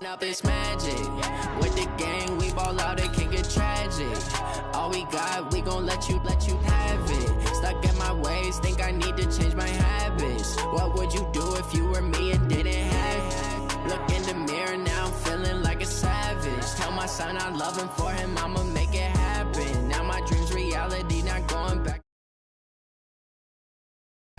Up this magic. With the gang, we ball out, it can get tragic. All we got, we gon' let you have it. Stuck in my ways, think I need to change my habits. What would you do if you were me and didn't have it? Look in the mirror, now I'm feeling like a savage. Tell my son I love him, for him I'ma make it happen. Now my dream's reality, not going back.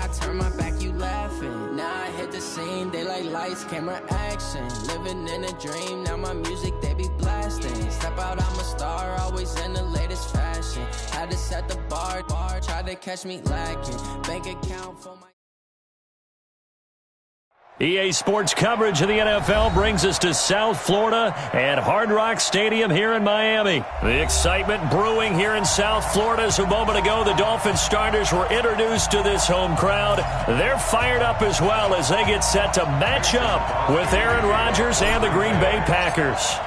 I turn my back, you laughing. Now I hit the scene, they like lights, camera, action. Living in a dream, now my music, they be blasting. Step out, I'm a star, always in the latest fashion. Had to set the bar, try to catch me lacking. Bank account for my... EA Sports coverage of the NFL brings us to South Florida at Hard Rock Stadium here in Miami. The excitement brewing here in South Florida as a moment ago the Dolphins starters were introduced to this home crowd. They're fired up as well as they get set to match up with Aaron Rodgers and the Green Bay Packers.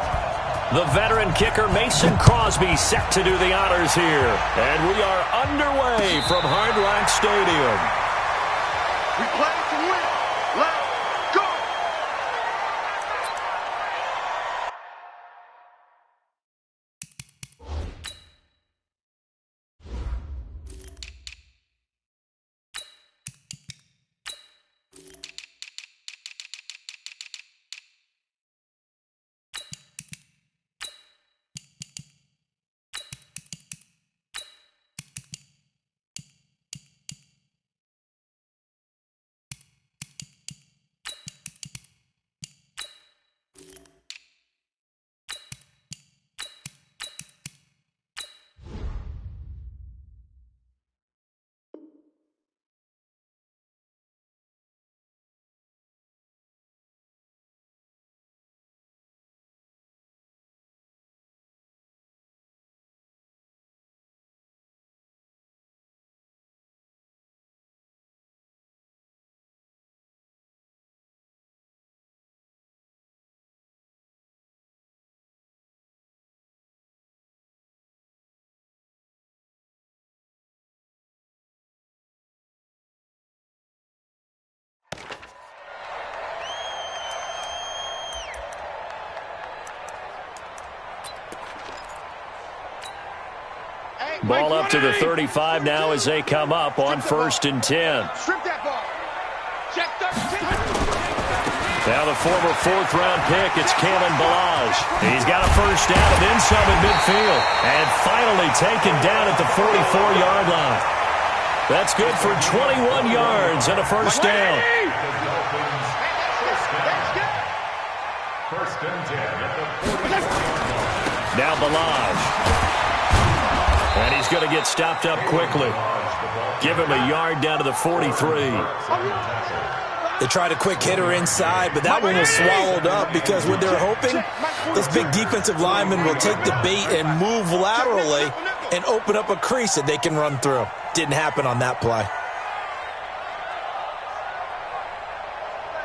The veteran kicker Mason Crosby set to do the honors here. And we are underway from Hard Rock Stadium. We play to win. Let's go! Ball up to the 35 now as they come up on 1st and 10. Now the former 4th-round pick, it's Kalen Ballage. He's got a first down and then some in midfield. And finally taken down at the 44-yard line. That's good for 21 yards and a first down. First and 10 at the 40. Now Ballage. And he's going to get stopped up quickly. Give him a yard down to the 43. They tried a quick hitter inside, but that one was swallowed up because what they're hoping, this big defensive lineman will take the bait and move laterally and open up a crease that they can run through. Didn't happen on that play.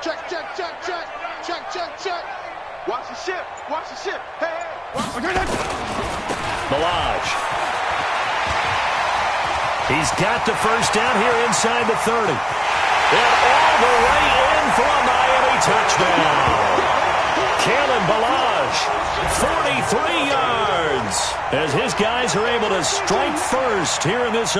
Check. Watch the ship. Hey. Ballage. He's got the first down here inside the 30. And all the way in for a Miami touchdown. Kalen Ballage, 43 yards, as his guys are able to strike first here in this.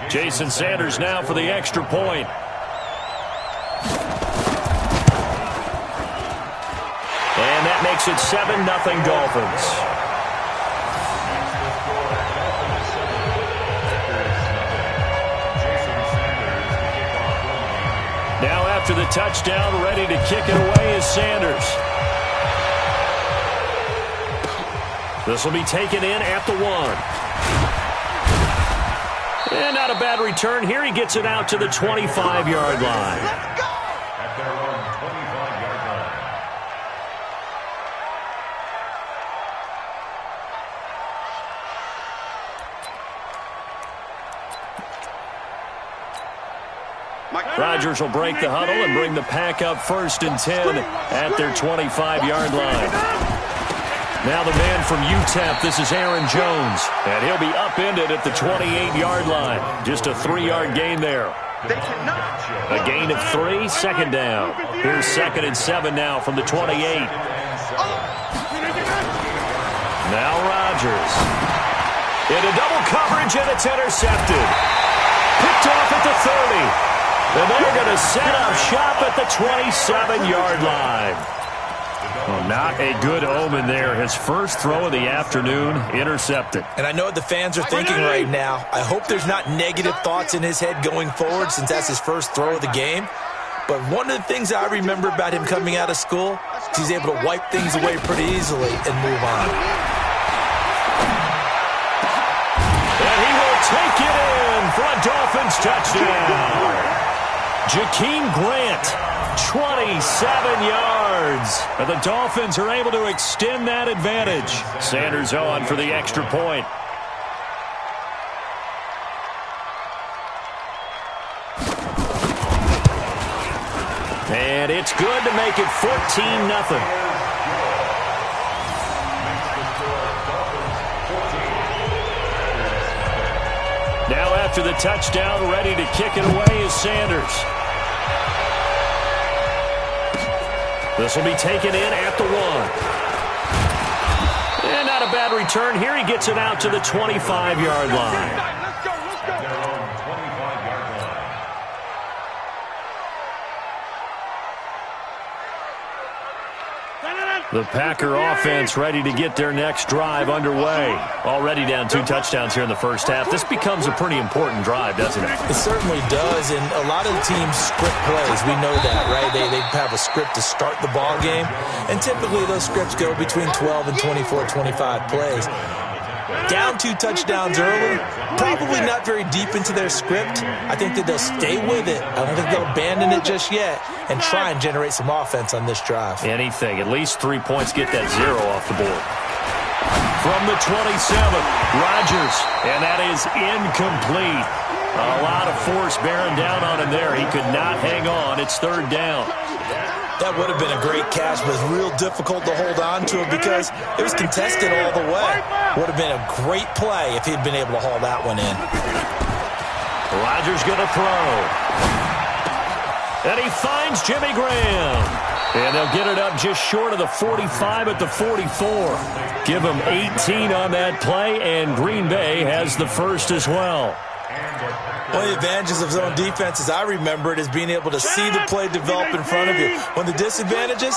Jason Sanders now for the extra point. And that makes it 7-0 Dolphins. after the touchdown, ready to kick it away is Sanders. This will be taken in at the 1. And not a bad return here. He gets it out to the 25-yard line. At their own 25-yard line. Rodgers will break the huddle and bring the pack up 1st and 10 at their 25-yard line. Now the man from UTEP, this is Aaron Jones, and he'll be upended at the 28-yard line. Just a 3-yard gain there. A gain of 3, 2nd down. Here's 2nd and 7 now from the 28. Now Rodgers. Into double coverage, and it's intercepted. Picked off at the 30. And they're going to set up shop at the 27-yard line. Well, not a good omen there. His first throw of the afternoon intercepted. And I know what the fans are thinking right now. I hope there's not negative thoughts in his head going forward since that's his first throw of the game. But one of the things I remember about him coming out of school is he's able to wipe things away pretty easily and move on. And he will take it in for a Dolphins touchdown. Jakeem Grant, 27 yards. And the Dolphins are able to extend that advantage. Sanders on for the extra point. And it's good to make it 14-0. Now after the touchdown, ready to kick it away is Sanders. This will be taken in at the 1. And not a bad return here. He gets it out to the 25-yard line. At their own 25-yard line. The Packer offense ready to get their next drive underway. Already down 2 touchdowns here in the first half. This becomes a pretty important drive, doesn't it? It certainly does, and a lot of the teams script plays. We know that, right? They have a script to start the ball game, and typically those scripts go between 12 and 24, 25 plays. Down 2 touchdowns early, probably not very deep into their script. I think that they'll stay with it. I don't think they'll abandon it just yet and try and generate some offense on this drive. Anything. At least 3 points, get that 0 off the board. From the 27, Rodgers, and that is incomplete. A lot of force bearing down on him there. He could not hang on. It's 3rd down. That would have been a great catch, but it's real difficult to hold on to it because it was contested all the way. Would have been a great play if he'd been able to haul that one in. Rodgers going to throw. And he finds Jimmy Graham. And they'll get it up just short of the 45 at the 44. Give him 18 on that play, and Green Bay has the first as well. One of the advantages of zone defense, as I remember it, is being able to see the play develop in front of you. One of the disadvantages,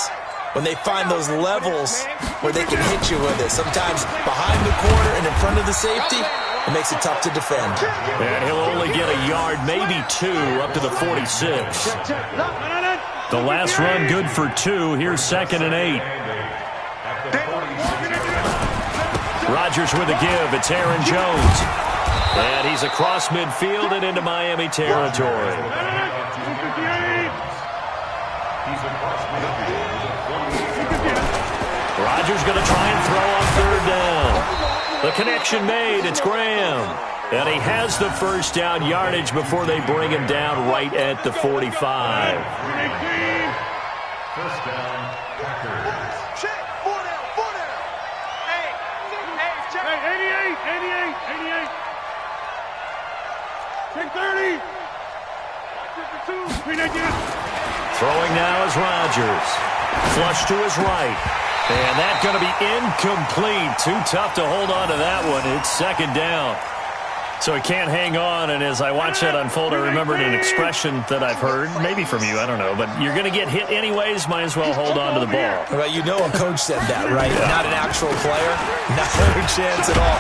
when they find those levels where they can hit you with it. Sometimes behind the corner and in front of the safety, it makes it tough to defend. And he'll only get a yard, maybe 2, up to the 46. The last run good for 2. Here's 2nd and 8. Rodgers with a give. It's Aaron Jones. And he's across midfield and into Miami territory. Rodgers going to try and throw on 3rd down. The connection made. It's Graham. And he has the first down yardage before they bring him down right at the 45. First down, Packers. Check. 4 down. 4 down. Hey, check. 88. Check 30. Throwing now is Rodgers. Flush to his right. And that's going to be incomplete. Too tough to hold on to that one. It's 2nd down. So he can't hang on, and as I watch that unfold, I remembered an expression that I've heard, maybe from you, I don't know, but you're going to get hit anyways, might as well hold on to the ball. Well, you know a coach said that, right? Yeah. Not an actual player. Not a chance at all.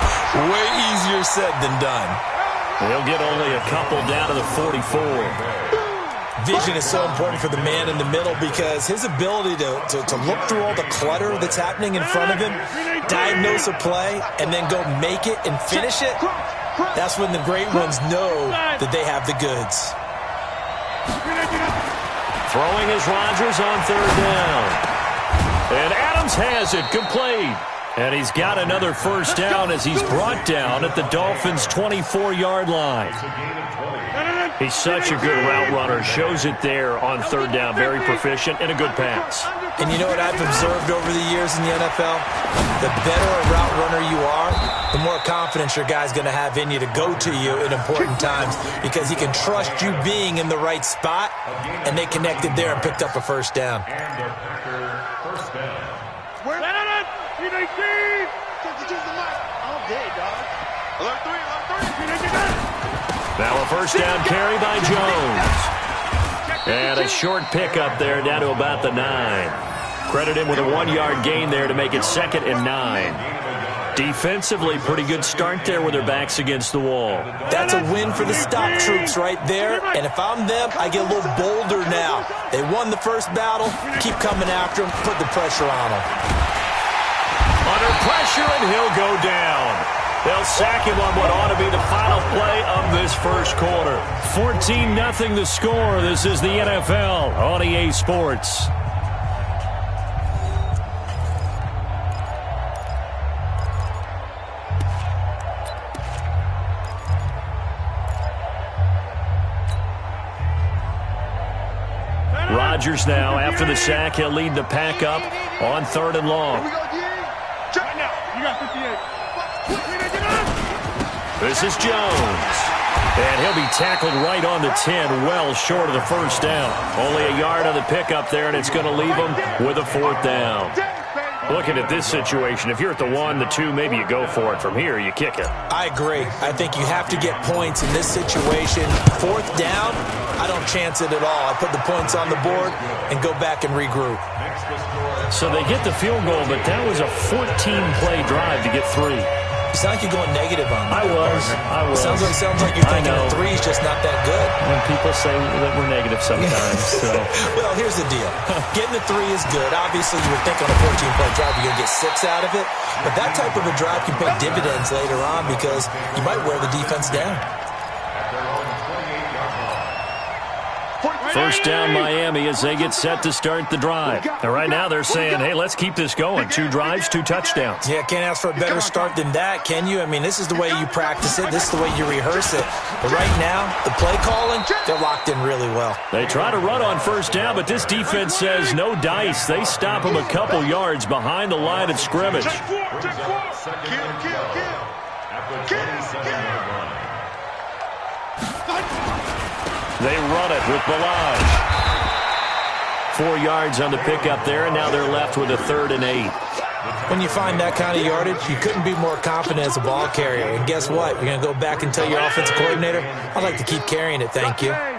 Way easier said than done. He'll get only a couple down to the 44. vision is so important for the man in the middle because his ability to look through all the clutter that's happening in front of him, diagnose a play, and then go make it and finish it, that's when the great ones know that they have the goods. Throwing is Rodgers on third down. And Adams has it complete. And he's got another first down as he's brought down at the Dolphins' 24-yard line. He's such a good route runner. Shows it there on third down. Very proficient and a good pass. And you know what I've observed over the years in the NFL? The better a route runner you are, the more confidence your guy's going to have in you to go to you in important times because he can trust you being in the right spot, and they connected there and picked up a first down. And the Packer first down. Now a first down carry by Jones. And a short pickup there down to about the 9. Credit him with a 1-yard gain there to make it 2nd and 9. Defensively, pretty good start there with their backs against the wall. That's a win for the stop troops right there. And if I'm them, I get a little bolder now. They won the first battle. Keep coming after them. Put the pressure on them. Under pressure, and he'll go down. They'll sack him on what ought to be the final play of this first quarter. 14-0 the score. This is the NFL on EA Sports. Rodgers now, after the sack, he'll lead the pack up on 3rd and long. This is Jones. And he'll be tackled right on the 10, well short of the first down. Only a yard on the pickup there, and it's going to leave him with a 4th down. Looking at this situation, if you're at the 1, the 2, maybe you go for it. From here, you kick it. I agree. I think you have to get points in this situation. 4th down, I don't chance it at all. I put the points on the board and go back and regroup. So they get the field goal, but that was a 14-play drive to get 3. You sound like you're going negative on me. I was. Sounds like you're thinking a 3 is just not that good. When people say that we're negative sometimes. So. Well, here's the deal. Getting the 3 is good. Obviously, you would think on a 14-play drive you're going to get 6 out of it. But that type of a drive can pay dividends later on because you might wear the defense down. First down Miami as they get set to start the drive. And right now they're saying, hey, let's keep this going. 2 drives, 2 touchdowns. Yeah, can't ask for a better start than that, can you? I mean, this is the way you practice it. This is the way you rehearse it. But right now, the play calling, they're locked in really well. They try to run on first down, but this defense says no dice. They stop them a couple yards behind the line of scrimmage. They run it with Balaj. 4 yards on the pickup there, and now they're left with a 3rd and 8. When you find that kind of yardage, you couldn't be more confident as a ball carrier. And guess what? You're going to go back and tell your offensive coordinator, I'd like to keep carrying it, thank you. Mike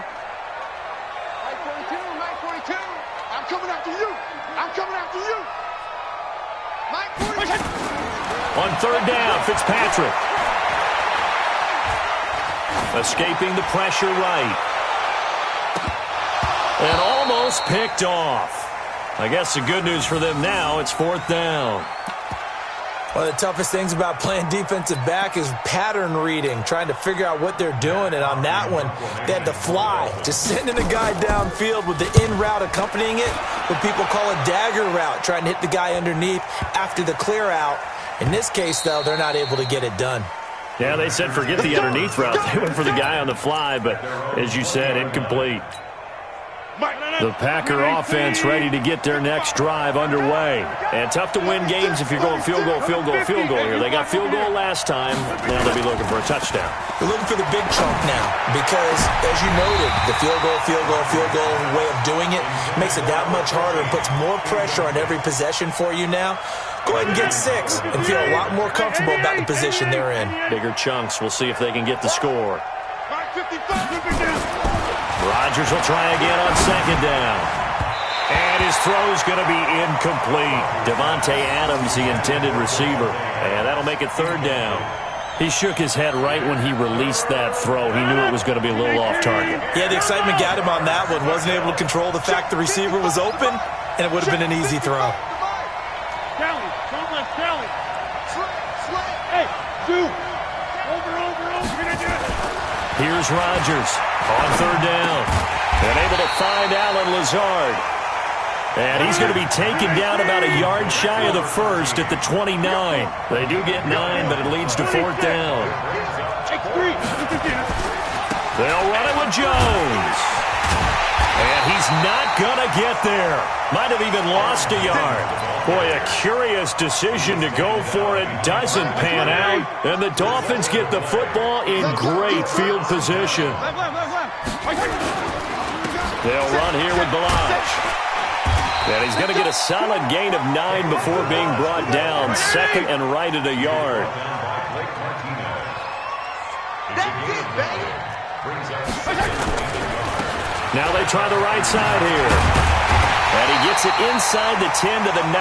42, I'm coming after you. I'm coming after you. Mike 42. On 3rd down, Fitzpatrick. Escaping the pressure right. And almost picked off. I guess the good news for them now, it's 4th down. One of the toughest things about playing defensive back is pattern reading, trying to figure out what they're doing. And on that one, they had to fly, just sending a guy downfield with the in route accompanying it, what people call a dagger route, trying to hit the guy underneath after the clear out. In this case, though, they're not able to get it done. Yeah, they said forget the underneath route. They went for the guy on the fly, but as you said, incomplete. The Packer offense ready to get their next drive underway. And tough to win games if you're going field goal here. They got field goal last time. Now they'll be looking for a touchdown. They're looking for the big chunk now because, as you noted, the field goal way of doing it makes it that much harder and puts more pressure on every possession for you now. Go ahead and get 6 and feel a lot more comfortable about the position they're in. Bigger chunks. We'll see if they can get the score. Rodgers will try again on 2nd down. And his throw's going to be incomplete. Devontae Adams, the intended receiver. And that'll make it 3rd down. He shook his head right when he released that throw. He knew it was going to be a little off target. Yeah, the excitement got him on that one. Wasn't able to control the fact the receiver was open, and it would have been an easy throw. Kelly, don't let Kelly. Hey, dude. Over. Here's Rodgers on third down. And able to find Allen Lazard. And he's going to be taken down about a yard shy of the first at the 29. They do get 9, but it leads to fourth down. They'll run it with Jones. And he's not going to get there. Might have even lost a yard. Boy, a curious decision to go for it. Doesn't pan out. And the Dolphins get the football in great field position. They'll run here with Balaj. And he's going to get a solid gain of 9 before being brought down. Second and right at a yard. Now they try the right side here. And he gets it inside the 10 to the 9.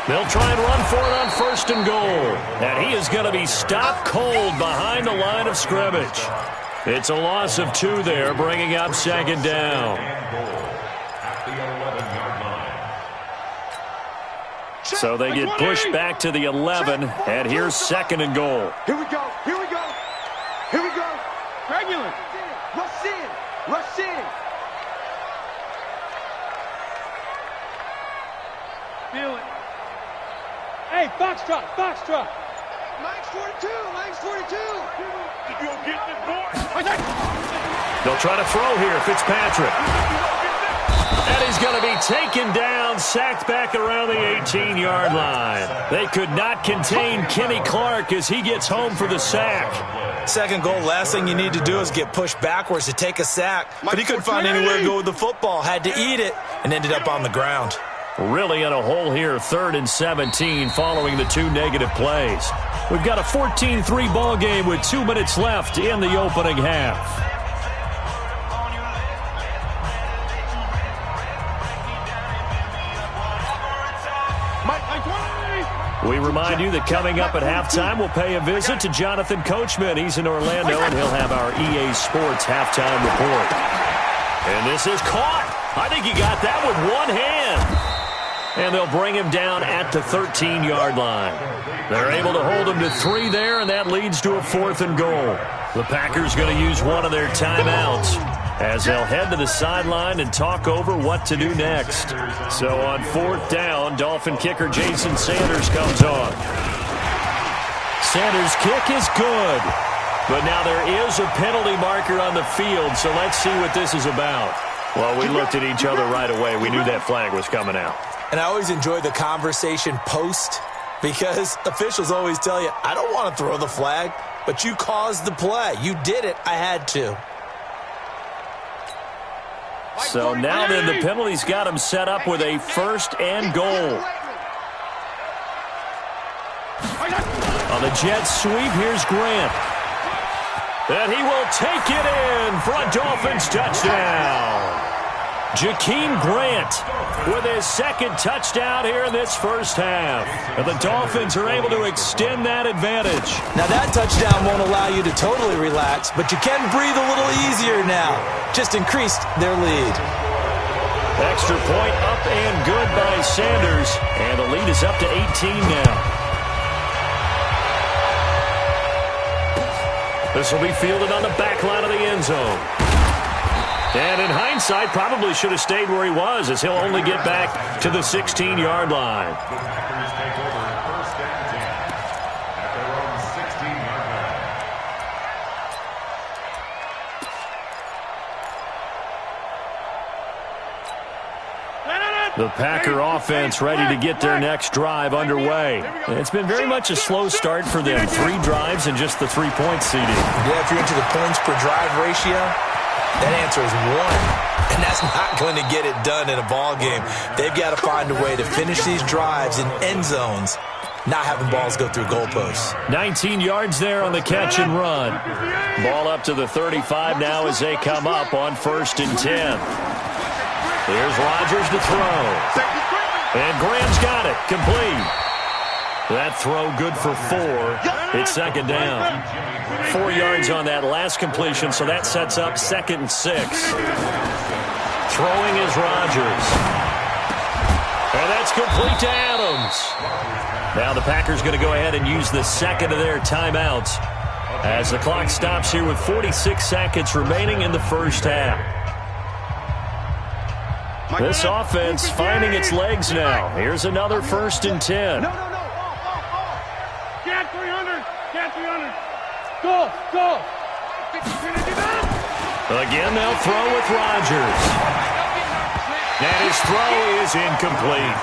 They'll try and run for it on first and goal. And he is going to be stopped cold behind the line of scrimmage. It's a loss of 2 there, bringing up second down. So they get pushed back to the 11, and here's second and goal. Here we go. Regular. Rush in. Feel it. Hey, foxtrot. Line's 42. You gonna get this boy? They'll try to throw here, Fitzpatrick. And he's going to be taken down, sacked back around the 18-yard line. They could not contain Kenny Clark as he gets home for the sack. Second goal, last thing you need to do is get pushed backwards to take a sack. But he couldn't find anywhere to go with the football, had to eat it, and ended up on the ground. Really in a hole here, 3rd and 17 following the 2 negative plays. We've got a 14-3 ball game with 2 minutes left in the opening half. We remind you that coming up at halftime, we'll pay a visit to Jonathan Coachman. He's in Orlando, and he'll have our EA Sports halftime report. And this is caught. I think he got that with one hand. And they'll bring him down at the 13-yard line. They're able to hold him to 3 there, and that leads to a 4th and goal. The Packers going to use one of their timeouts as they'll head to the sideline and talk over what to do next. So on 4th down, Dolphin kicker Jason Sanders comes on. Sanders' kick is good. But now there is a penalty marker on the field, so let's see what this is about. Well, we looked at each other right away. We knew that flag was coming out. And I always enjoy the conversation post because officials always tell you, I don't want to throw the flag, but you caused the play. You did it. I had to. So now then the penalty's got him set up with a 1st and goal. On the jet sweep, here's Grant. And he will take it in for a Dolphins touchdown. Jakeem Grant with his 2nd touchdown here in this first half. And the Dolphins are able to extend that advantage. Now that touchdown won't allow you to totally relax, but you can breathe a little easier now. Just increased their lead. Extra point up and good by Sanders. And the lead is up to 18 now. This will be fielded on the back line of the end zone. And in hindsight, probably should have stayed where he was as he'll only get back to the 16-yard line. The Packer offense ready to get their next drive underway. It's been very much a slow start for them. 3 drives and just the 3-point seeding. Yeah, if you're into the points per drive ratio, that answer is 1. And that's not going to get it done in a ball game. They've got to find a way to finish these drives in end zones, not having balls go through goalposts. 19 yards there on the catch and run. Ball up to the 35 now as they come up on 1st and 10. Here's Rodgers to throw. And Graham's got it. Complete. That throw good for 4. It's second down. 4 yards on that last completion, so that sets up 2nd and 6. Throwing is Rodgers. And that's complete to Adams. Now the Packers going to go ahead and use the second of their timeouts as the clock stops here with 46 seconds remaining in the first half. This offense finding its legs now. Here's another 1st and 10. Get 300. Get 300. Go. Again, they'll throw with Rodgers. And his throw is incomplete.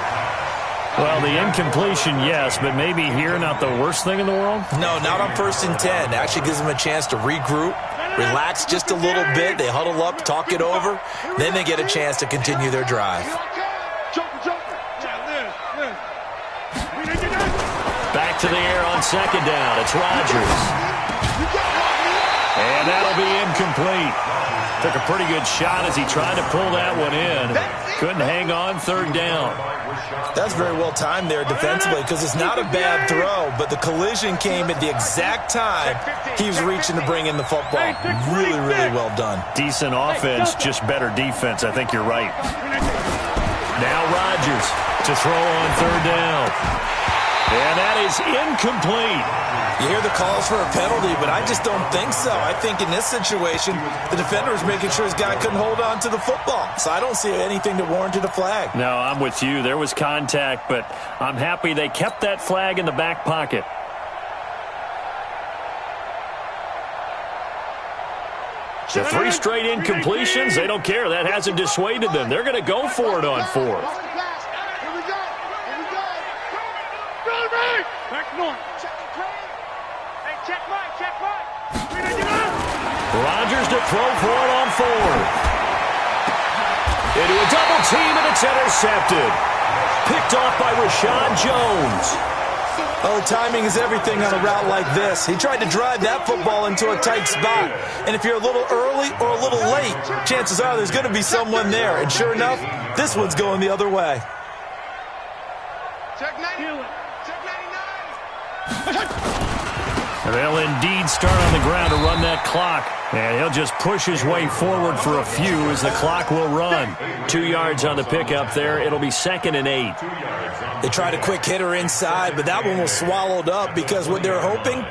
Well, the incompletion, yes, but maybe here not the worst thing in the world? No, not on 1st and 10. Actually gives them a chance to regroup, relax just a little bit. They huddle up, talk it over. Then they get a chance to continue their drive. Back to the air on 2nd down. It's Rodgers. And that'll be incomplete. Took a pretty good shot as he tried to pull that one in. Couldn't hang on 3rd down. That's very well timed there defensively because it's not a bad throw, but the collision came at the exact time he was reaching to bring in the football. Really, really well done. Decent offense, just better defense. I think you're right. Now Rodgers to throw on 3rd down. And that is incomplete. You hear the calls for a penalty, but I just don't think so. I think in this situation, the defender was making sure his guy couldn't hold on to the football. So I don't see anything that warranted a flag. No, I'm with you. There was contact, but I'm happy they kept that flag in the back pocket. The 3 straight incompletions, they don't care. That hasn't dissuaded them. They're going to go for it on 4th. Rodgers to throw for it on 4th. Into a double team, and it's intercepted. Picked off by Rashad Jones. Oh, timing is everything on a route like this. He tried to drive that football into a tight spot. And if you're a little early or a little late, chances are there's going to be someone there. And sure enough, this one's going the other way. Check 90. Check 99. They'll indeed start on the ground to run that clock. And he'll just push his way forward for a few as the clock will run. 2 yards on the pickup there. It'll be 2nd and 8. They tried a quick hitter inside, but that one was swallowed up because what they're hoping,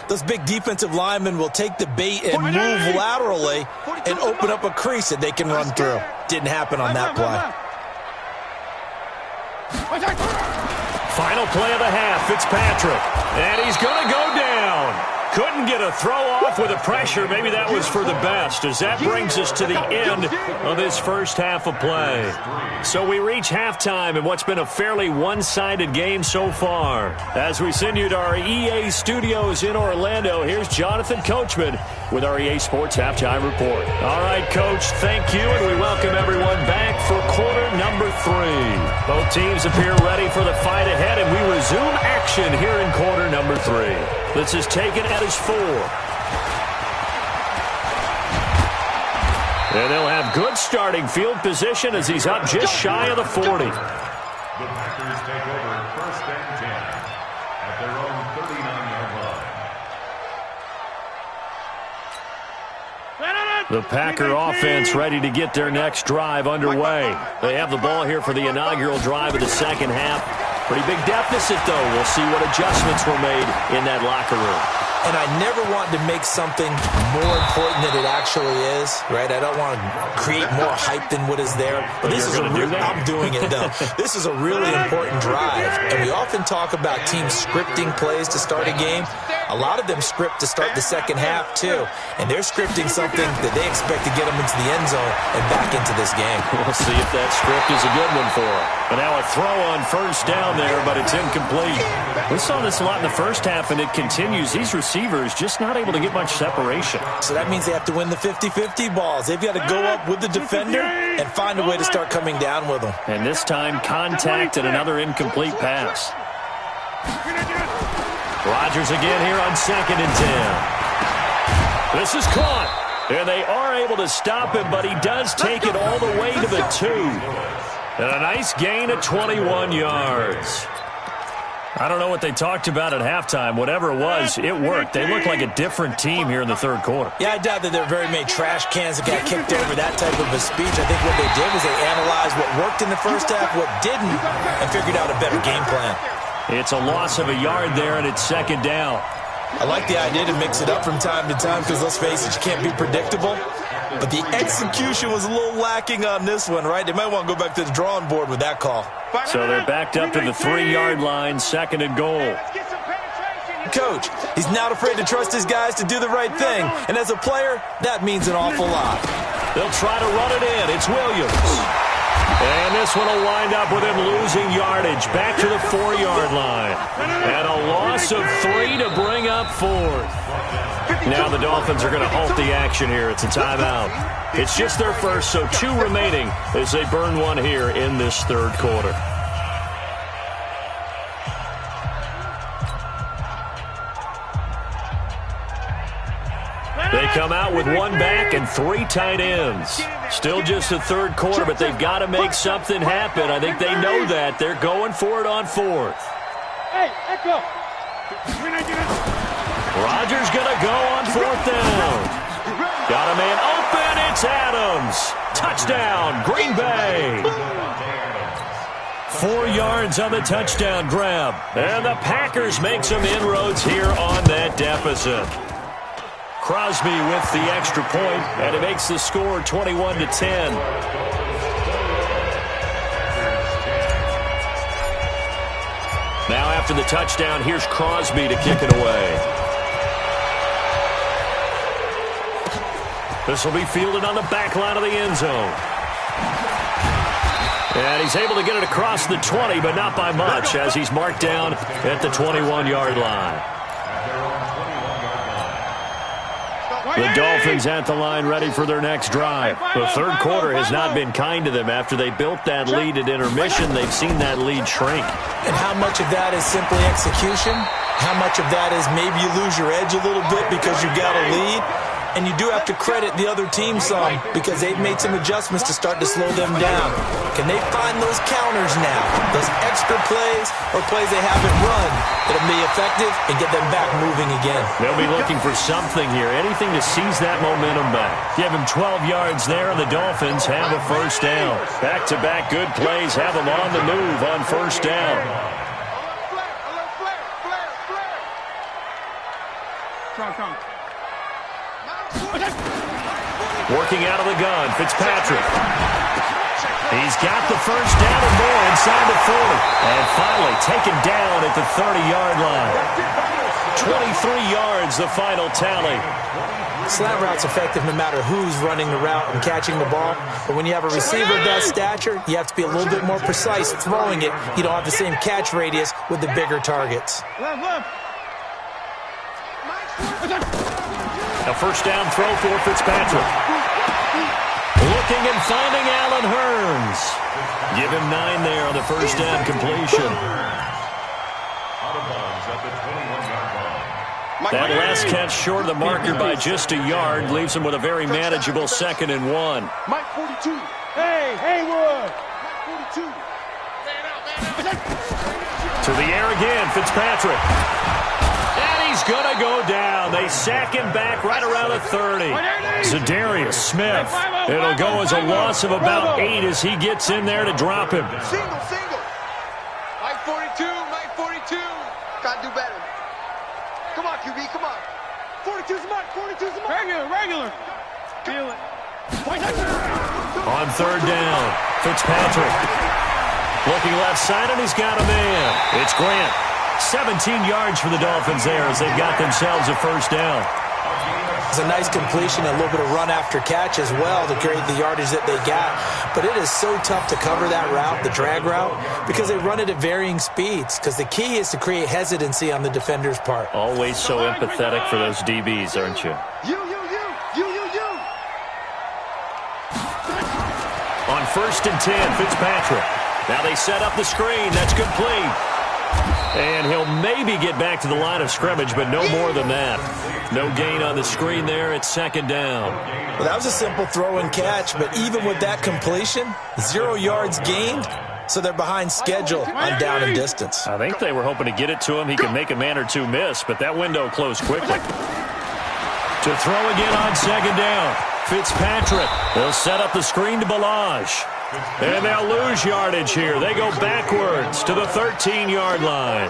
those big defensive linemen will take the bait and move laterally and open up a crease that they can run through. Didn't happen on that play. Final play of the half, Fitzpatrick. And he's going to go down. Couldn't get a throw off with the pressure. Maybe that was for the best, as that brings us to the end of this first half of play. So we reach halftime in what's been a fairly one-sided game so far. As we send you to our EA studios in Orlando, here's Jonathan Coachman with our EA Sports Halftime Report. All right, Coach, thank you, and we welcome everyone back for quarter number 3. Both teams appear ready for the fight ahead, and we resume action here in quarter number 3. This is taken at his 4. And they'll have good starting field position as he's up just shy of the 40. The Packers take over 1st and 10 at their own 39-yard line. The Packer offense ready to get their next drive underway. They have the ball here for the inaugural drive of the second half. Pretty big deficit, though. We'll see what adjustments were made in that locker room. And I never want to make something more important than it actually is, right? I don't want to create more hype than what is there. But this is I'm doing it, though. This is a really important drive. And we often talk about teams scripting plays to start a game. A lot of them script to start the second half, too. And they're scripting something that they expect to get them into the end zone and back into this game. We'll see if that script is a good one for them. But now a throw on 1st down there, but it's incomplete. We saw this a lot in the first half, and it continues. These receivers just not able to get much separation. So that means they have to win the 50-50 balls. They've got to go up with the defender and find a way to start coming down with them. And this time, contact and another incomplete pass. Rodgers again here on 2nd and 10. This is caught. And they are able to stop him, but he does take it all the way to the 2. And a nice gain of 21 yards. I don't know what they talked about at halftime. Whatever it was, it worked. They look like a different team here in the third quarter. Yeah, I doubt that there were very many trash cans that got kicked over that type of a speech. I think what they did was they analyzed what worked in the first half, what didn't, and figured out a better game plan. It's a loss of a yard there, and it's second down. I like the idea to mix it up from time to time because, let's face it, you can't be predictable. But the execution was a little lacking on this one, right? They might want to go back to the drawing board with that call. So they're backed up to the 3-yard line, second and goal. Coach, he's not afraid to trust his guys to do the right thing. And as a player, that means an awful lot. They'll try to run it in. It's Williams. And this one will wind up with him losing yardage. Back to the 4-yard line. And a loss of 3 to bring up 4th. Now the Dolphins are going to halt the action here. It's a timeout. It's just their first, so 2 remaining as they burn one here in this third quarter. They come out with 1 back and 3 tight ends. Still just the third quarter, but they've got to make something happen. I think they know that. They're going for it on 4th. Hey, Echo. Rodgers going to go on 4th down. Got a man open. It's Adams. Touchdown, Green Bay. 4 yards on the touchdown grab. And the Packers make some inroads here on that deficit. Crosby with the extra point, and it makes the score 21-10. Now after the touchdown, here's Crosby to kick it away. This will be fielded on the back line of the end zone. And he's able to get it across the 20, but not by much, as he's marked down at the 21-yard line. The Dolphins at the line ready for their next drive. The third quarter has not been kind to them. After they built that lead at intermission, they've seen that lead shrink. And how much of that is simply execution? How much of that is maybe you lose your edge a little bit because you've got a lead? And you do have to credit the other team some because they've made some adjustments to start to slow them down. Can they find those counters now, those extra plays or plays they haven't run that'll be effective and get them back moving again? They'll be looking for something here, anything to seize that momentum back. Give them 12 yards there, and the Dolphins have a first down. Back-to-back good plays have them on the move on first down. Working out of the gun, Fitzpatrick. He's got the first down and more inside the 40. And finally taken down at the 30-yard line. 23 yards, the final tally. Slant route's effective no matter who's running the route and catching the ball. But when you have a receiver of that stature, you have to be a little bit more precise throwing it. You don't have the same catch radius with the bigger targets. A first down throw for Fitzpatrick. Looking and finding Allen Hurns. Give him 9 there on the first down completion. That last catch short of the marker by just a yard leaves him with a very manageable 2nd and 1. Mike 42. Hey, Haywood. Mike 42. To the air again, Fitzpatrick. He's going to go down. They sack him back right around the 30. Za'Darius Smith. It'll go as a loss of about 8 as he gets in there to drop him. Single. Mike 42, Mike 42. Gotta do better. Come on, QB, come on. 42's Mike, 42's Mike. Regular. Feel it. On third down, Fitzpatrick. Looking left side, and he's got a man. It's Grant. 17 yards for the Dolphins there as they've got themselves a first down. It's a nice completion, a little bit of run after catch as well to create the yardage that they got. But it is so tough to cover that route, the drag route, because they run it at varying speeds. Because the key is to create hesitancy on the defender's part. Always so empathetic for those DBs, aren't you? You. On 1st and 10, Fitzpatrick. Now they set up the screen. That's complete. And he'll maybe get back to the line of scrimmage, but no more than that. No gain on the screen there. It's second down. Well, that was a simple throw and catch, but even with that completion, 0 yards gained, so they're behind schedule on down and distance. I think they were hoping to get it to him. He could make a man or two miss, but that window closed quickly. To throw again on second down. Fitzpatrick. They'll set up the screen to Balazs. And they'll lose yardage here. They go backwards to the 13-yard line.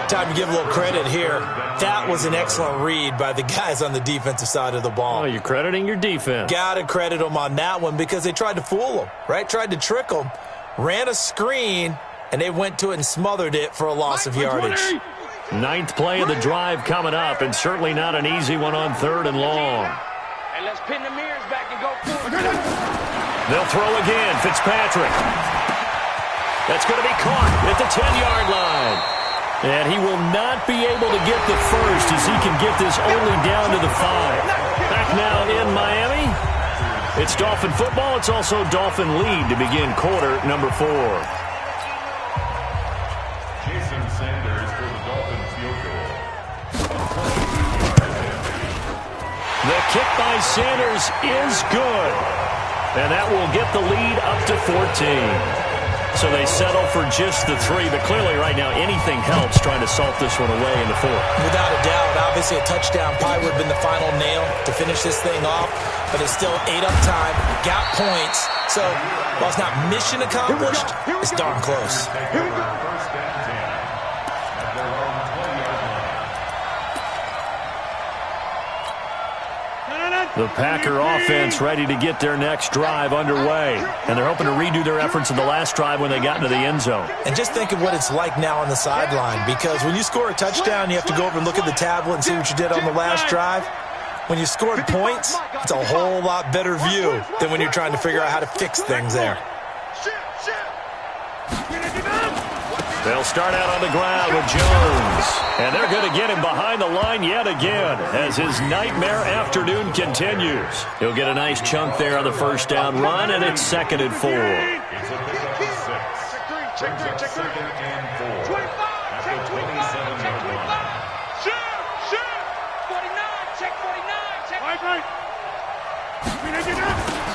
Time to give a little credit here. That was an excellent read by the guys on the defensive side of the ball. Oh, you're crediting your defense. Got to credit them on that one because they tried to fool them, right? Tried to trick them, ran a screen, and they went to it and smothered it for a loss of yardage. 9th play of the drive coming up, and certainly not an easy one on 3rd and long. And let's pin the mirrors back and go forward. They'll throw again. Fitzpatrick. That's going to be caught at the 10-yard line. And he will not be able to get the first as he can get this only down to the 5. Back now in Miami. It's Dolphin football. It's also Dolphin lead to begin quarter number 4. Jason Sanders for the Dolphin field goal. The kick by Sanders is good. And that will get the lead up to 14. So they settle for just the 3. But clearly right now anything helps trying to salt this one away in the 4th. Without a doubt, obviously a touchdown probably would have been the final nail to finish this thing off. But it's still 8 up time, got points. So while it's not mission accomplished, it's darn close. Here we go. First and 10 at their own 20-yard line. The Packer offense ready to get their next drive underway. And they're hoping to redo their efforts in the last drive when they got into the end zone. And just think of what it's like now on the sideline, because when you score a touchdown, you have to go over and look at the tablet and see what you did on the last drive. When you scored points, it's a whole lot better view than when you're trying to figure out how to fix things there. They'll start out on the ground with Jones. And they're going to get him behind the line yet again as his nightmare afternoon continues. He'll get a nice chunk there on the first down run, and it's 2nd and 4. It's a pickup of 6. Brings up 2nd and 4 at the 27-yard line. Shoot! 49, check 49, check.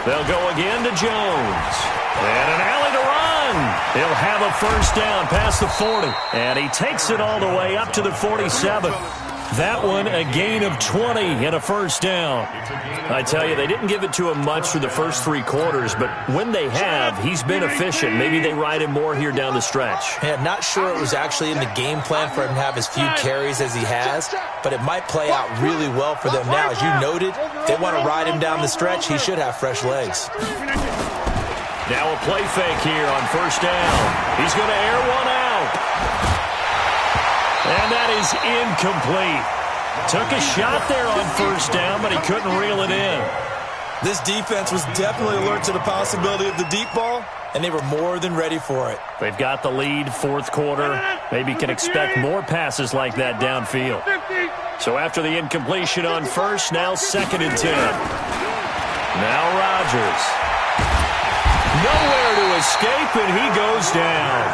They'll go again to Jones. And an alley to run. He'll have a first down past the 40. And he takes it all the way up to the 47. That one a gain of 20 and a first down. I tell you, they didn't give it to him much through the first 3 quarters, but when they have, he's been efficient. Maybe they ride him more here down the stretch. Yeah, not sure it was actually in the game plan for him to have as few carries as he has, but it might play out really well for them now. As you noted, if they want to ride him down the stretch, he should have fresh legs. Now a play fake here on first down. He's going to air one out. And that is incomplete. Took a shot there on first down, but he couldn't reel it in. This defense was definitely alert to the possibility of the deep ball, and they were more than ready for it. They've got the lead, 4th quarter. Maybe can expect more passes like that downfield. So after the incompletion on first, now 2nd and 10. Now Rodgers. Nowhere to escape, and he goes down.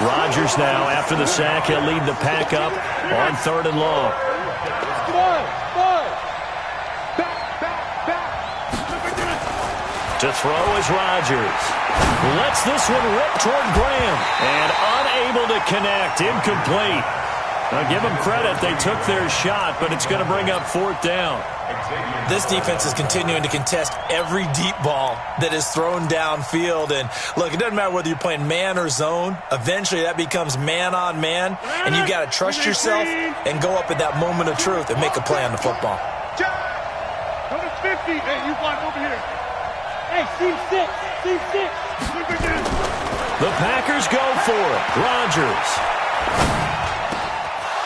Rodgers now, after the sack, he'll lead the pack up on 3rd and long. To throw is Rodgers. Lets this one rip toward Graham. And unable to connect. Incomplete. Now give them credit. They took their shot, but it's going to bring up 4th down. This defense is continuing to contest every deep ball that is thrown downfield. And look, it doesn't matter whether you're playing man or zone. Eventually that becomes man on man. And you got to trust yourself and go up at that moment of truth and make a play on the football. Number 50. Hey, you block over here. Hey, team 6. The Packers go for it. Rodgers.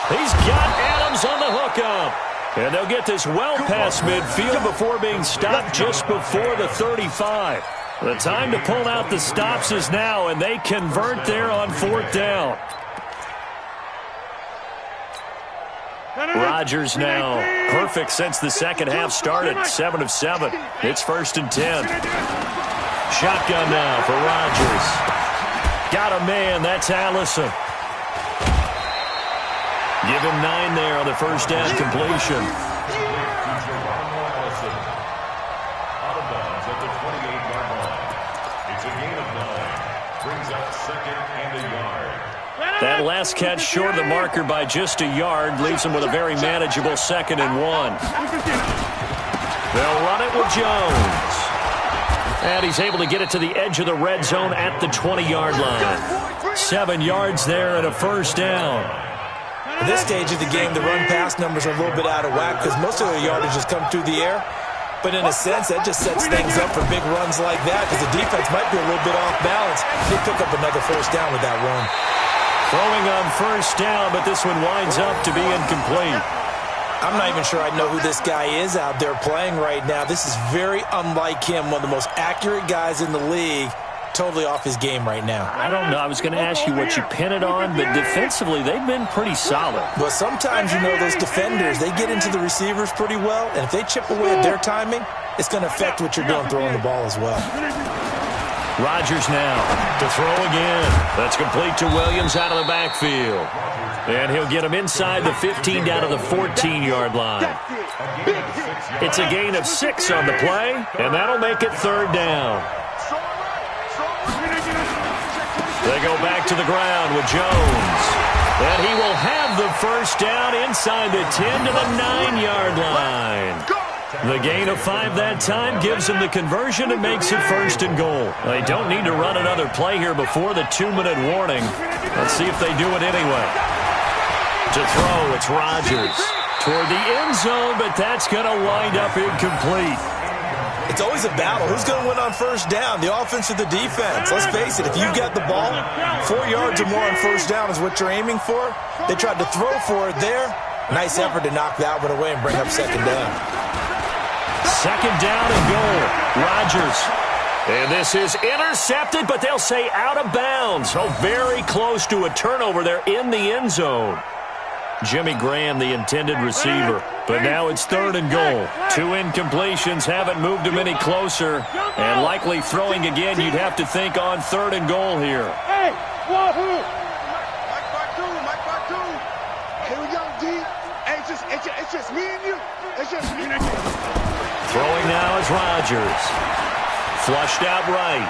He's got Adams on the hookup. And they'll get this well past midfield before being stopped just before the 35. The time to pull out the stops is now, and they convert there on 4th down. Rodgers now perfect since the second half started. 7 of 7. It's 1st and 10. Shotgun now for Rodgers. Got a man. That's Allison. Give him 9 there on the first down completion. Out of bounds at the 28-yard line. It's a gain of 9. Brings up 2nd and a yard. That last catch short of the marker by just a yard leaves him with a very manageable 2nd and 1. They'll run it with Jones. And he's able to get it to the edge of the red zone at the 20-yard line. 7 yards there and a first down. At this stage of the game, the run-pass numbers are a little bit out of whack because most of their yardage has come through the air. But in a sense, that just sets things up for big runs like that because the defense might be a little bit off balance. They pick up another first down with that run. Throwing on first down, but this one winds up to be incomplete. I'm not even sure I know who this guy is out there playing right now. This is very unlike him, one of the most accurate guys in the league. Totally off his game right now. I don't know. I was going to ask you what you pin it on, but defensively, they've been pretty solid. But sometimes, you know, those defenders, they get into the receivers pretty well, and if they chip away at their timing, it's going to affect what you're doing throwing the ball as well. Rodgers now to throw again. That's complete to Williams out of the backfield. And he'll get him inside the 15 down to the 14-yard line. It's a gain of 6 on the play, and that'll make it 3rd down. They go back to the ground with Jones. And he will have the first down inside the 10 to the 9-yard line. The gain of 5 that time gives him the conversion and makes it 1st and goal. They don't need to run another play here before the 2-minute warning. Let's see if they do it anyway. To throw, it's Rodgers. Toward the end zone, but that's going to wind up incomplete. It's always a battle. Who's going to win on first down, the offense or the defense? Let's face it, if you've got the ball, 4 yards or more on first down is what you're aiming for. They tried to throw for it there. Nice effort to knock that one away and bring up 2nd down. 2nd down and goal. Rodgers. And this is intercepted, but they'll say out of bounds. Oh, very close to a turnover there in the end zone. Jimmy Graham, the intended receiver. But now it's 3rd and goal. 2 incompletions haven't moved him any closer. And likely throwing again, you'd have to think on 3rd and goal here. Hey, wahoo! Mike Bartu. Here we go, D. Hey, it's just me and you. It's just me and you. Throwing now is Rodgers. Flushed out right.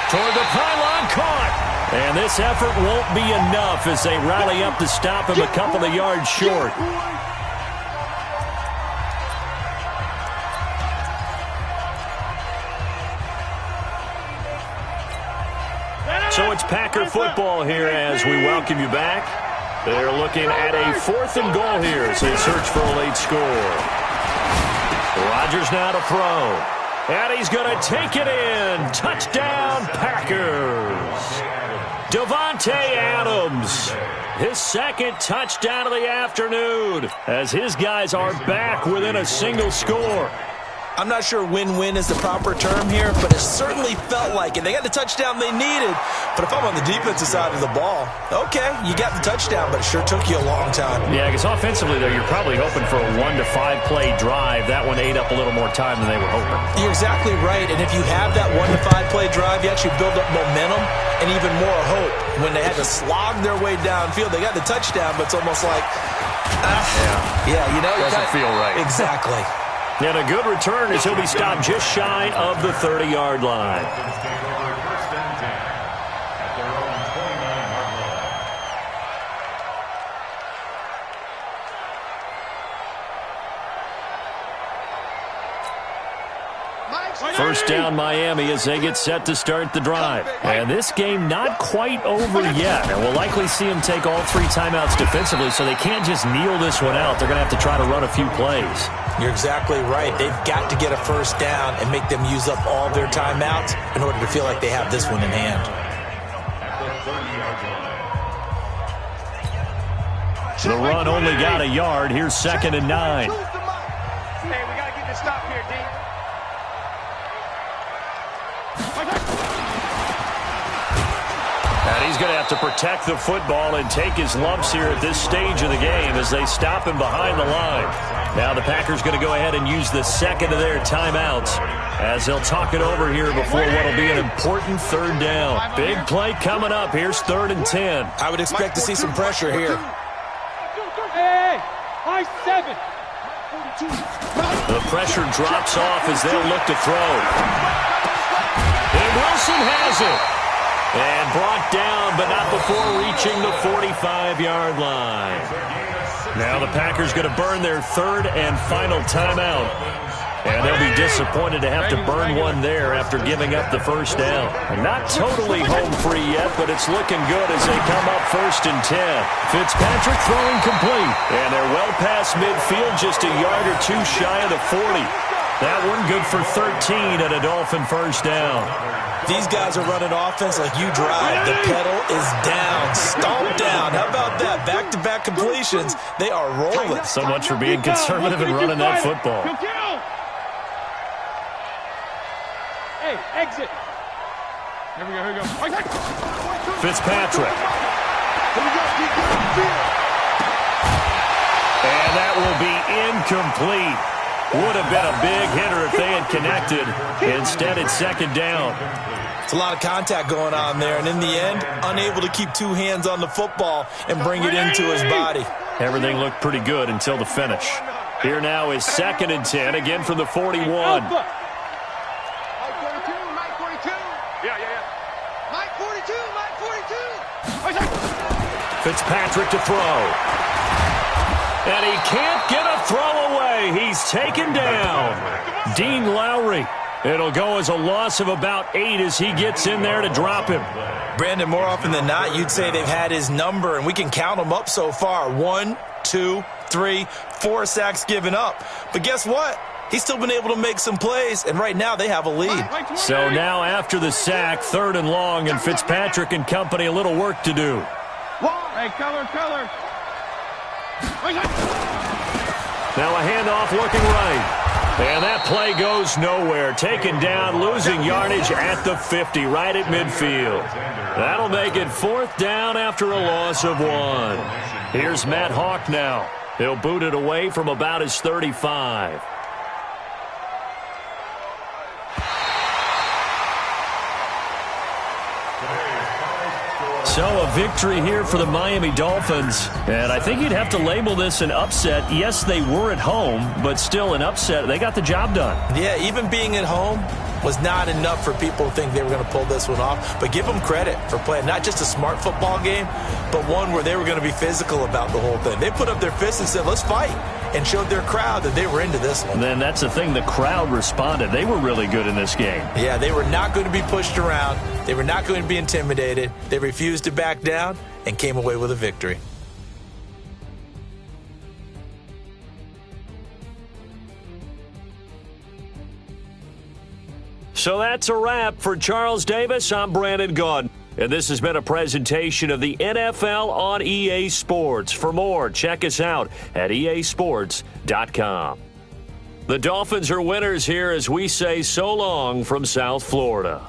Toward the pylon, caught. And this effort won't be enough as they rally up to stop him a couple of yards short. So it's Packer football here as we welcome you back. They're looking at a 4th and goal here as they search for a late score. Rodgers now to throw. And he's going to take it in. Touchdown, Packers. Davante Adams, his 2nd touchdown of the afternoon, as his guys are back within a single score. I'm not sure win-win is the proper term here, but it certainly felt like it. They got the touchdown they needed, but if I'm on the defensive side of the ball, okay, you got the touchdown, but it sure took you a long time. Yeah, because offensively, though, you're probably hoping for a 1 to 5 play drive. That one ate up a little more time than they were hoping. You're exactly right, and if you have that 1 to 5 play drive, you actually build up momentum and even more hope. When they had to slog their way downfield, they got the touchdown, but it's almost like, you know, doesn't feel right. Exactly. And a good return as he'll be stopped just shy of the 30-yard line. First down Miami as they get set to start the drive. And this game not quite over yet. And we'll likely see them take all 3 timeouts defensively, so they can't just kneel this one out. They're going to have to try to run a few plays. You're exactly right. They've got to get a first down and make them use up all their timeouts in order to feel like they have this one in hand. The run only got a yard. Here's 2nd and 9. Hey, we got to get this stop here, D. And he's going to have to protect the football and take his lumps here at this stage of the game as they stop him behind the line. Now the Packers going to go ahead and use the second of their timeouts as they'll talk it over here before what will be an important third down. Big play coming up. Here's 3rd and 10. I would expect to see some pressure here. Hey, high 7. The pressure drops off as they'll look to throw. And Wilson has it. And brought down, but not before reaching the 45-yard line. Now the Packers going to burn their 3rd and final timeout. And they'll be disappointed to have to burn one there after giving up the first down. Not totally home free yet, but it's looking good as they come up 1st and 10. Fitzpatrick throwing complete. And they're well past midfield, just a yard or two shy of the 40. That one good for 13 at a Dolphin first down. These guys are running offense like you drive. The pedal is down, stomped down. How about that? Back-to-back completions. They are rolling. So much for being conservative and running that football. Hey, exit. Here we go. Fitzpatrick. And that will be incomplete. Would have been a big hitter if they had connected. Instead, it's 2nd down. It's a lot of contact going on there, and in the end, unable to keep 2 hands on the football and bring it into his body. Everything looked pretty good until the finish. Here now is 2nd and 10, again from the 41. Mike 42. Yeah. Mike 42. Fitzpatrick to throw. And he can't get a throw away. He's taken down. Dean Lowry. It'll go as a loss of about 8 as he gets in there to drop him. Brandon, more often than not, you'd say they've had his number, and we can count them up so far. 1, 2, 3, 4 sacks given up. But guess what? He's still been able to make some plays, and right now they have a lead. So now after the sack, 3rd and long, and Fitzpatrick and company a little work to do. Hey, color. Now a handoff looking right. And that play goes nowhere. Taken down, losing yardage at the 50, right at midfield. That'll make it 4th down after a loss of 1. Here's Matt Hawk now. He'll boot it away from about his 35. So a victory here for the Miami Dolphins. And I think you'd have to label this an upset. Yes, they were at home, but still an upset. They got the job done. Yeah, even being at home was not enough for people to think they were going to pull this one off. But give them credit for playing not just a smart football game, but one where they were going to be physical about the whole thing. They put up their fists and said, let's fight, and showed their crowd that they were into this one. And then that's the thing, the crowd responded. They were really good in this game. Yeah, they were not going to be pushed around. They were not going to be intimidated. They refused to back down and came away with a victory. So that's a wrap for Charles Davis. I'm Brandon Gaudin. And this has been a presentation of the NFL on EA Sports. For more, check us out at easports.com. The Dolphins are winners here as we say so long from South Florida.